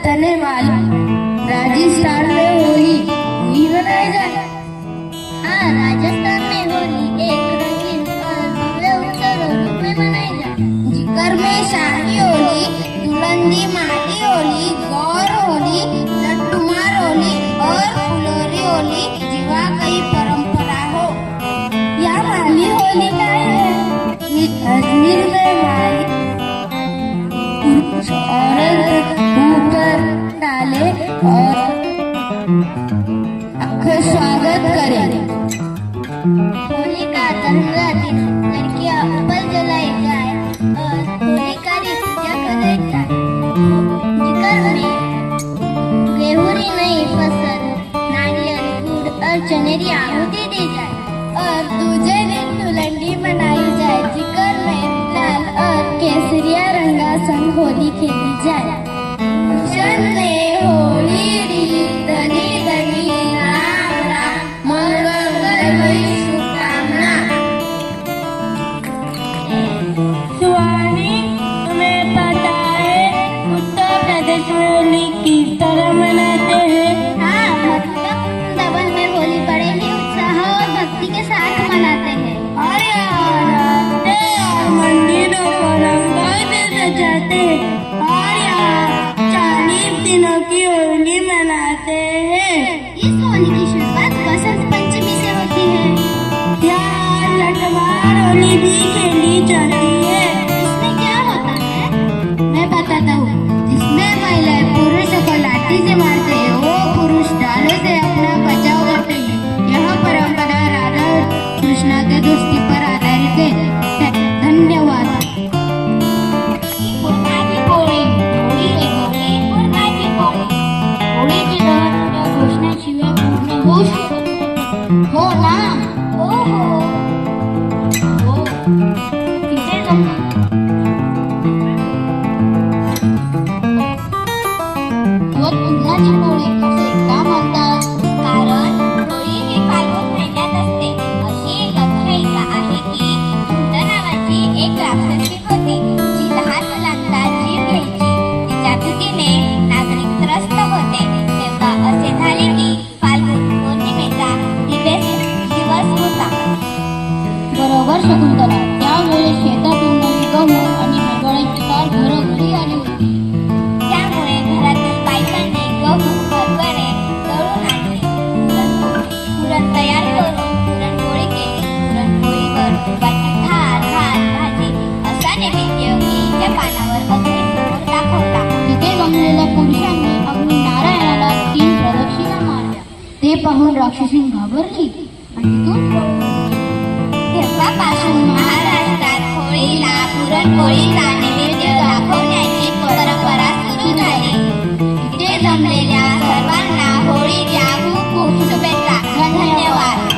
धन्यवाद। राजस्थान में होली भी मनाई जाए। हाँ, राजस्थान में होली एक रंगीन और भव्य उत्सव रूप में मनाई जाए, जिकर में शाही होली, दुल्हन माटी होली, गौर होली, लट्टूमार होली और फुलोरी होली जीवा कई परंपरा हो। या माली होली का है अजमेर में माली पुरुष औरत ऊपर डाले और स्वागत करें। होली का दहन दिन लड़कियां उपल जलाई जाए और होलिका की पूजा कराई जाए, जिकर में गेहूरी नई फसल, नारियल, गुड़ और चनेरी आहुति दी जाए और दूसरे दिन धुलंडी मनाई जाए, जिकर में लाल और केसरिया रंगा संग होली खेली जाए। होली री धनी धनी राम राम मंगल शुभकामना। सुहानी, तुम्हें पता है उत्तर प्रदेश में होली किस तरह मनाते हैं? हाँ, दबल में होली बड़े ही उत्साह और भक्ति के साथ मनाते हैं। और मंदिरों को रंगों से सजाते हैं और यहाँ 40 दिनों की होली मनाते हैं। इस होली की शुरुआत बसंत पंचमी से होती है। यहाँ लठमार होली भी खेली जाती है। इसमें क्या होता है मैं बताता हूँ। जिसमें महिलाएं पुरुषों को लाठी से मारते हैं, वो पुरुष डाले से अपना बचाव करते हैं। यह परंपरा राधा और कृष्णा के दोस्ती पर आधारित है। धन्यवाद। हो ना? ओहो, किसे पुन्हाची पोळी असे का म्हणतात? कारण होळी ही फाल्गुन महिन्यात असते. अशी एक आख्यायिका आहे की धूत नावाची एक राक्षसी होती, जी लहान मुलांचा जीव घ्यायची. तिच्या भीतीने नागरिक त्रस्त होते. तेव्हा असे झाले की फाल्गुन पौर्णिमेचा दिवस होता. बरोबर शकुंतला. त्यामुळे शेतातून गहू आणि हरभऱ्याची तार घरोघरी आली होती. त्यामुळे घरातील बायकांनी गहू हरभरे दळून आणले. पुरण तयार करून पुरणपोळी केली. पुरणपोळीवर तुपाची थार भाजी असा नैवेद्य केळीच्या पानावर अग्नीसमोर दाखवला. तिथे जमलेल्या पुरुषांनी अग्नी नारायणाला 3 प्रदक्षिणा मारल्या. ते पाहून राक्षसी घाबरली आणि तेव्हापासून महाराष्ट्रात होळीला पुरणपोळीचा नैवेद्य दाखवण्याची परंपरा सुरू झाली. इथे जमलेल्या सर्वांना होळीच्या खूप खूप शुभेच्छा. धन्यवाद.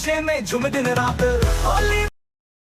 नशे में झूम दिन रात होली